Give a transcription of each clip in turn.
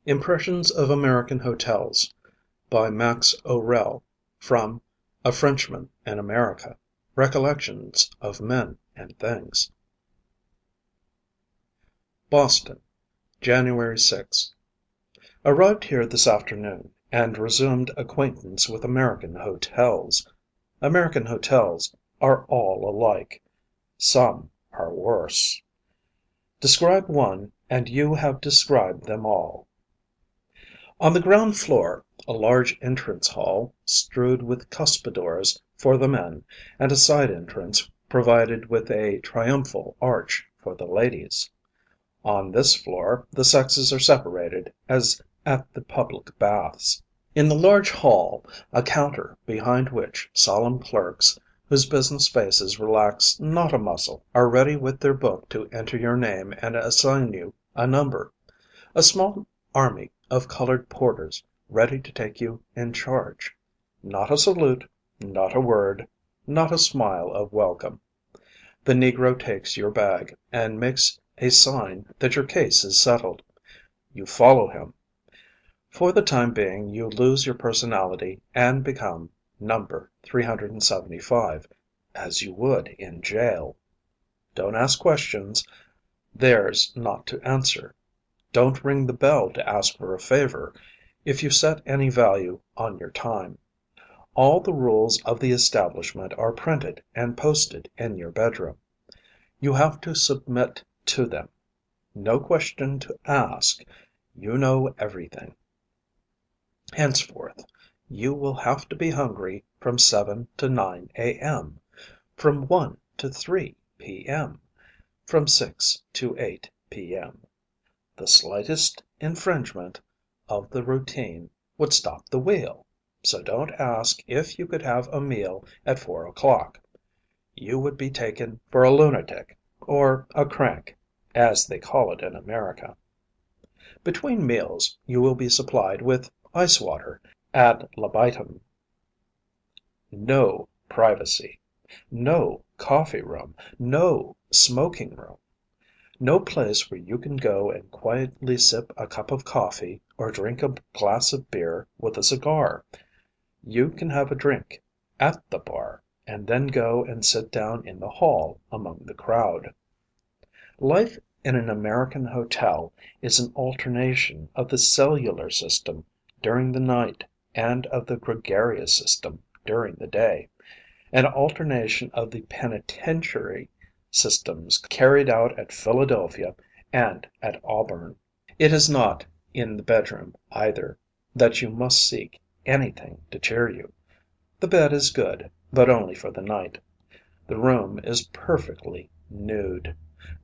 Impressions of American Hotels, by Max O'Rell, from A Frenchman in America. Recollections of Men and Things. Boston, January 6. Arrived here this afternoon, and resumed acquaintance with American hotels. American hotels are all alike. Some are worse. Describe one, and you have described them all. On the ground floor, a large entrance hall, strewed with cuspidors for the men, and a side entrance provided with a triumphal arch for the ladies. On this floor the sexes are separated as at the public baths. In the large hall, a counter behind which solemn clerks, whose business faces relax not a muscle, are ready with their book to enter your name and assign you a number. A small army of colored porters ready to take you in charge. Not a salute, not a word, not a smile of welcome. The negro takes your bag, and makes a sign that your case is settled. You follow him. For the time being you lose your personality and become Number 375, as you would in jail. Don't ask questions. Theirs not to answer. Don't ring the bell to ask for a favor, if you set any value on your time. All the rules of the establishment are printed and posted in your bedroom. You have to submit to them. No question to ask. You know everything. Henceforth, you will have to be hungry from 7 to 9 a.m., from 1 to 3 p.m., from 6 to 8 p.m. The slightest infringement of the routine would stop the wheel, so don't ask if you could have a meal at 4 o'clock. You would be taken for a lunatic, or a crank, as they call it in America. Between meals you will be supplied with ice water ad libitum. No privacy. No coffee room. No smoking room. No place where you can go and quietly sip a cup of coffee or drink a glass of beer with a cigar. You can have a drink at the bar, and then go and sit down in the hall among the crowd. Life in an American hotel is an alternation of the cellular system during the night and of the gregarious system during the day, an alternation of the penitentiary systems carried out at Philadelphia and at Auburn. It is not in the bedroom, either, that you must seek anything to cheer you. The bed is good, but only for the night. The room is perfectly nude.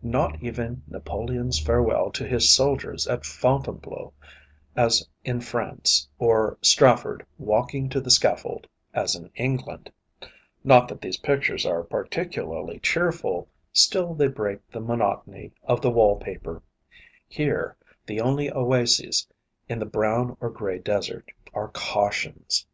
Not even Napoleon's farewell to his soldiers at Fontainebleau, as in France, or Strafford walking to the scaffold, as in England. Not that these pictures are particularly cheerful, still they break the monotony of the wall paper. Here, the only oases in the brown or gray desert are cautions.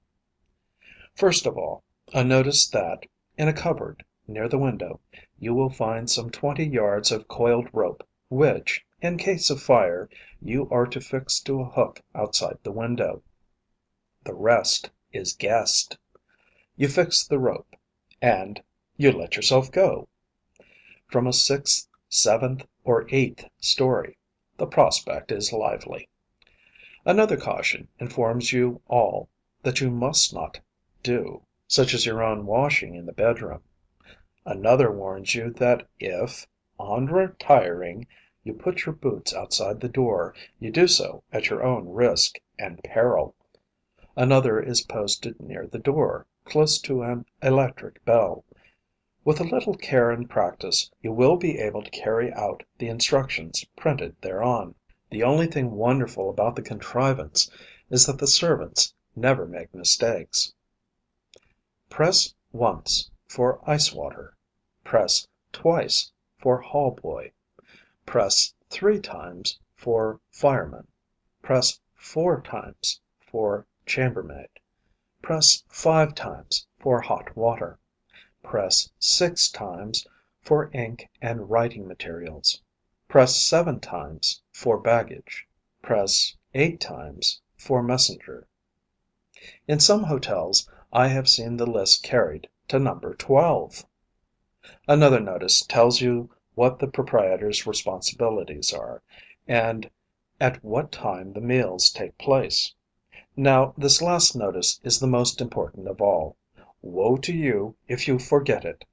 First of all, a notice that, in a cupboard near the window, you will find some 20 yards of coiled rope, which, in case of fire, you are to fix to a hook outside the window. The rest is guessed. You fix the rope, and you let yourself go. From a 6th, 7th, or 8th story, the prospect is lively. Another caution informs you all that you must not do, such as your own washing in the bedroom. Another warns you that if, on retiring, you put your boots outside the door, you do so at your own risk and peril. Another is posted near the door, close to an electric bell. With a little care and practice, you will be able to carry out the instructions printed thereon. The only thing wonderful about the contrivance is that the servants never make mistakes. Press once for ice water. Press twice for hall boy. Press 3 times for fireman. Press 4 times for chambermaid. Press 5 times for hot water. Press 6 times for ink and writing materials. Press 7 times for baggage. Press 8 times for messenger. In some hotels I have seen the list carried to number 12. Another notice tells you what the proprietor's responsibilities are, and at what time the meals take place. Now this last notice is the most important of all. Woe to you if you forget it!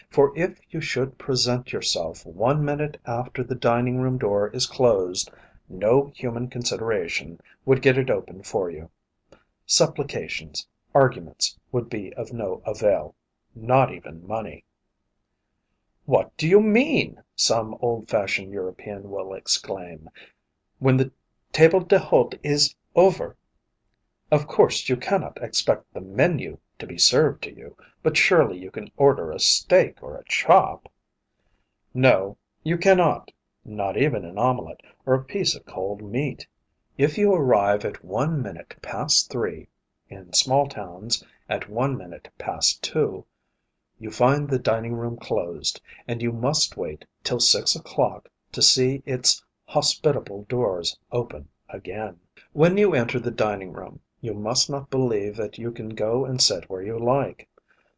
For if you should present yourself 1 minute after the dining room door is closed, no human consideration would get it open for you. Supplications, arguments would be of no avail, not even money. "What do you mean?" some old fashioned European will exclaim. "When the table d'hôte is over, of course you cannot expect the menu to be served to you, but surely you can order a steak or a chop?" No, you cannot, not even an omelette or a piece of cold meat. If you arrive at 1 minute past 3, in small towns at 1 minute past 2, you find the dining room closed, and you must wait till 6 o'clock to see its hospitable doors open again. When you enter the dining room, you must not believe that you can go and sit where you like.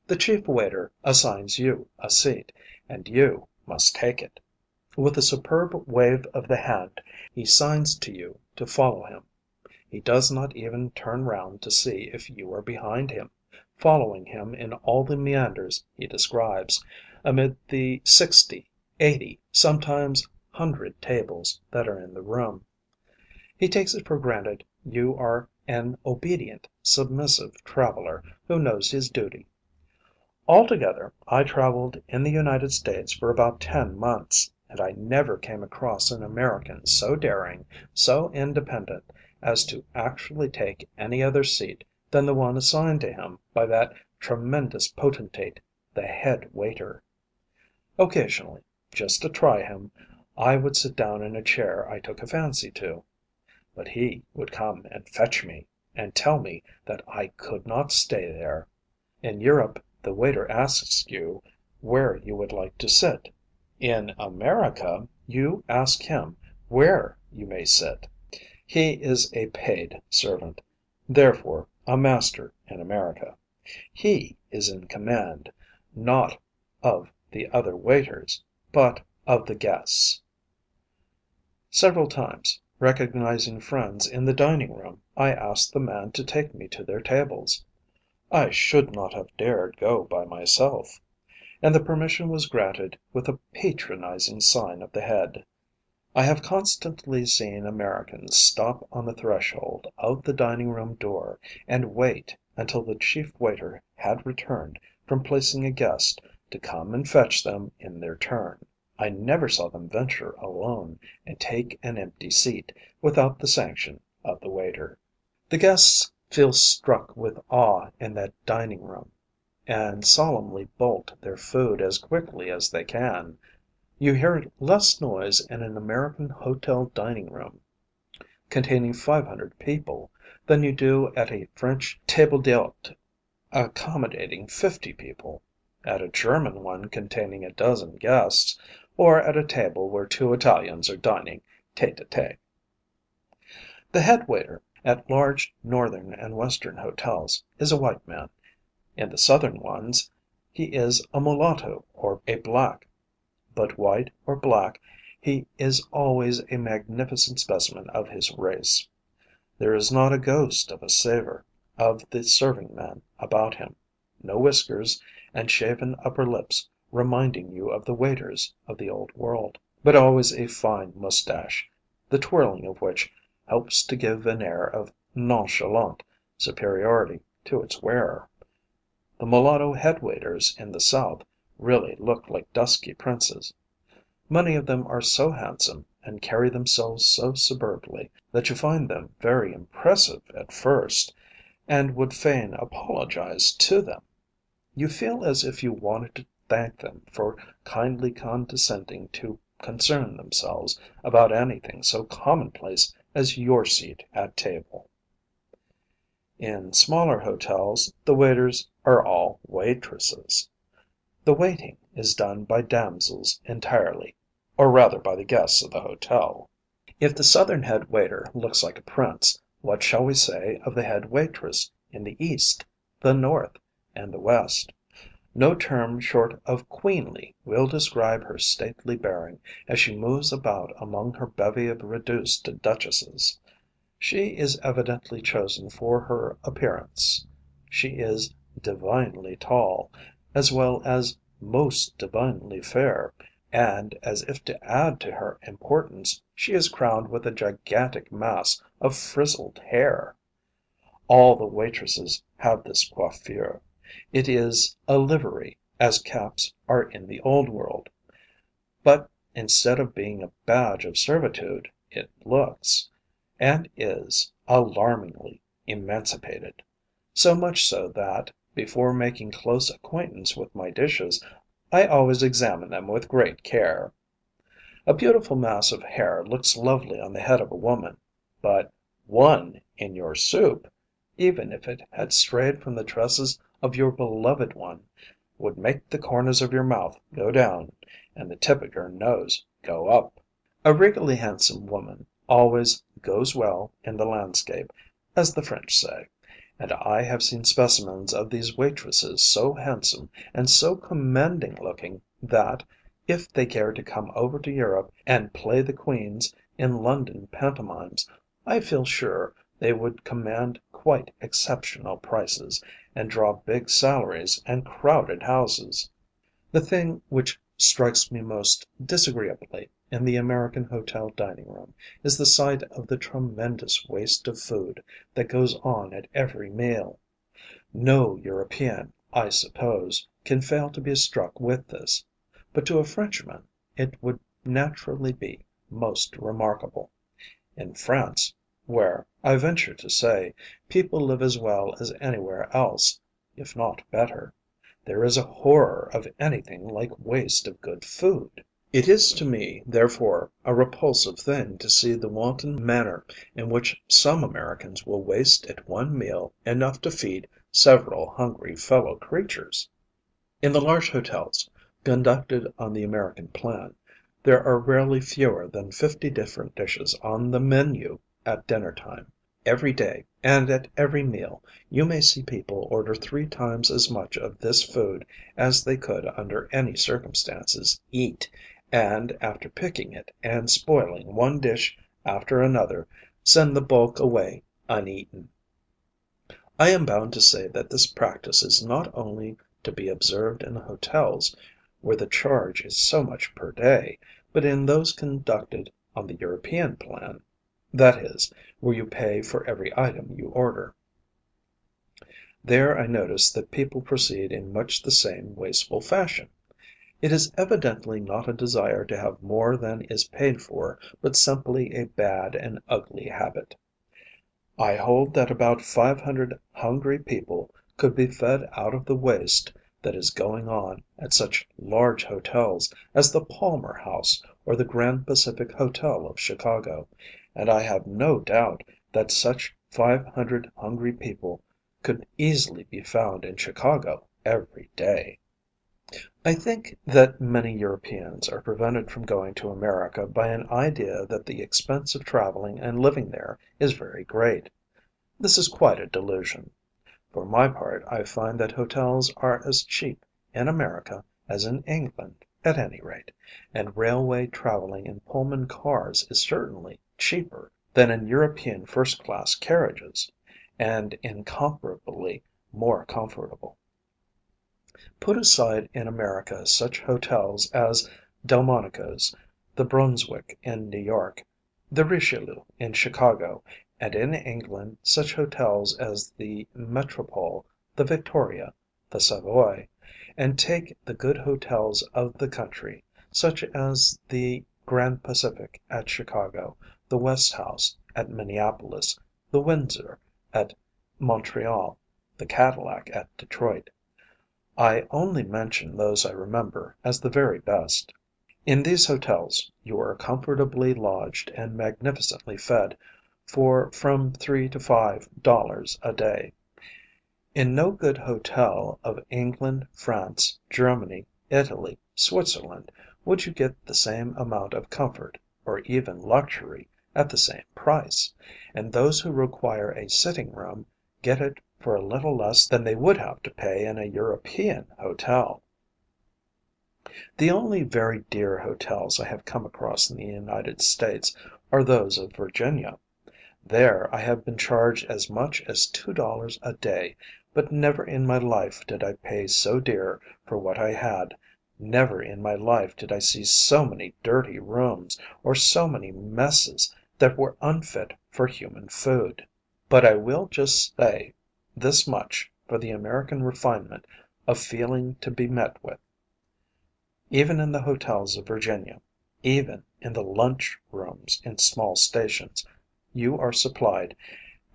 The chief waiter assigns you a seat, and you must take it. With a superb wave of the hand he signs to you to follow him. He does not even turn round to see if you are behind him, following him in all the meanders he describes, amid the 60, 80, sometimes 100 tables that are in the room. He takes it for granted you are an obedient, submissive traveller who knows his duty. Altogether, I travelled in the United States for about 10 months, and I never came across an American so daring, so independent, as to actually take any other seat than the one assigned to him by that tremendous potentate, the head waiter. Occasionally, just to try him, I would sit down in a chair I took a fancy to. But he would come and fetch me, and tell me that I could not stay there. In Europe the waiter asks you where you would like to sit. In America you ask him where you may sit. He is a paid servant, therefore a master in America. He is in command, not of the other waiters, but of the guests. Several times, recognizing friends in the dining room, I asked the man to take me to their tables. I should not have dared go by myself, and the permission was granted with a patronizing sign of the head. I have constantly seen Americans stop on the threshold of the dining room door and wait until the chief waiter had returned from placing a guest to come and fetch them in their turn. I never saw them venture alone and take an empty seat without the sanction of the waiter. The guests feel struck with awe in that dining room, and solemnly bolt their food as quickly as they can. You hear less noise in an American hotel dining room containing 500 people than you do at a French table d'hôte accommodating 50 people, at a German one containing a dozen guests, or at a table where 2 Italians are dining tête à tête. The head waiter at large Northern and Western hotels is a white man. In the Southern ones he is a mulatto or a black. But white or black, he is always a magnificent specimen of his race. There is not a ghost of a savour of the serving man about him, no whiskers and shaven upper lips reminding you of the waiters of the old world, but always a fine moustache, the twirling of which helps to give an air of nonchalant superiority to its wearer. The mulatto head waiters in the South really look like dusky princes. Many of them are so handsome and carry themselves so superbly that you find them very impressive at first, and would fain apologize to them. You feel as if you wanted to thank them for kindly condescending to concern themselves about anything so commonplace as your seat at table. In smaller hotels the waiters are all waitresses. The waiting is done by damsels entirely, or rather by the guests of the hotel. If the Southern head waiter looks like a prince, what shall we say of the head waitress in the East, the North, and the West? No term short of queenly will describe her stately bearing as she moves about among her bevy of reduced duchesses. She is evidently chosen for her appearance. She is divinely tall, as well as most divinely fair, and, as if to add to her importance, she is crowned with a gigantic mass of frizzled hair. All the waitresses have this coiffure. It is a livery, as caps are in the Old World. But instead of being a badge of servitude, it looks, and is, alarmingly emancipated. So much so that, before making close acquaintance with my dishes, I always examine them with great care. A beautiful mass of hair looks lovely on the head of a woman, but one in your soup, even if it had strayed from the tresses of your beloved one, would make the corners of your mouth go down and the tip of your nose go up. A regally handsome woman always "goes well in the landscape," as the French say, and I have seen specimens of these waitresses so handsome and so commanding looking that, if they cared to come over to Europe and play the queens in London pantomimes, I feel sure they would command quite exceptional prices, and draw big salaries and crowded houses. The thing which strikes me most disagreeably in the American hotel dining room is the sight of the tremendous waste of food that goes on at every meal. No European, I suppose, can fail to be struck with this, but to a Frenchman it would naturally be most remarkable. In France, where, I venture to say, people live as well as anywhere else, if not better, there is a horror of anything like waste of good food. It is to me, therefore, a repulsive thing to see the wanton manner in which some Americans will waste at one meal enough to feed several hungry fellow creatures. In the large hotels, conducted on the American plan, there are rarely fewer than 50 different dishes on the menu at dinner time. Every day, and at every meal, you may see people order 3 times as much of this food as they could under any circumstances eat, and, after picking it and spoiling one dish after another, send the bulk away uneaten. I am bound to say that this practice is not only to be observed in hotels, where the charge is so much per day, but in those conducted on the European plan, that is, where you pay for every item you order. There I notice that people proceed in much the same wasteful fashion. It is evidently not a desire to have more than is paid for, but simply a bad and ugly habit. I hold that about 500 hungry people could be fed out of the waste that is going on at such large hotels as the Palmer House or the Grand Pacific Hotel of Chicago, and I have no doubt that such 500 hungry people could easily be found in Chicago every day. I think that many Europeans are prevented from going to America by an idea that the expense of traveling and living there is very great. This is quite a delusion. For my part, I find that hotels are as cheap in America as in England, at any rate, and railway traveling in Pullman cars is certainly cheaper than in European first class carriages, and incomparably more comfortable. Put aside in America such hotels as Delmonico's, the Brunswick in New York, the Richelieu in Chicago, and in England such hotels as the Metropole, the Victoria, the Savoy, and take the good hotels of the country, such as the Grand Pacific at Chicago, the West House at Minneapolis, the Windsor at Montreal, the Cadillac at Detroit. I only mention those I remember as the very best. In these hotels you are comfortably lodged and magnificently fed for from $3 to $5 a day. In no good hotel of England, France, Germany, Italy, Switzerland would you get the same amount of comfort, or even luxury, at the same price, and those who require a sitting room get it for a little less than they would have to pay in a European hotel. The only very dear hotels I have come across in the United States are those of Virginia. There I have been charged as much as $2 a day, but never in my life did I pay so dear for what I had, never in my life did I see so many dirty rooms, or so many messes that were unfit for human food. But I will just say this much for the American refinement of feeling to be met with. Even in the hotels of Virginia, even in the lunch rooms in small stations, you are supplied,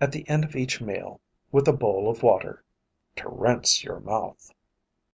at the end of each meal, with a bowl of water to rinse your mouth.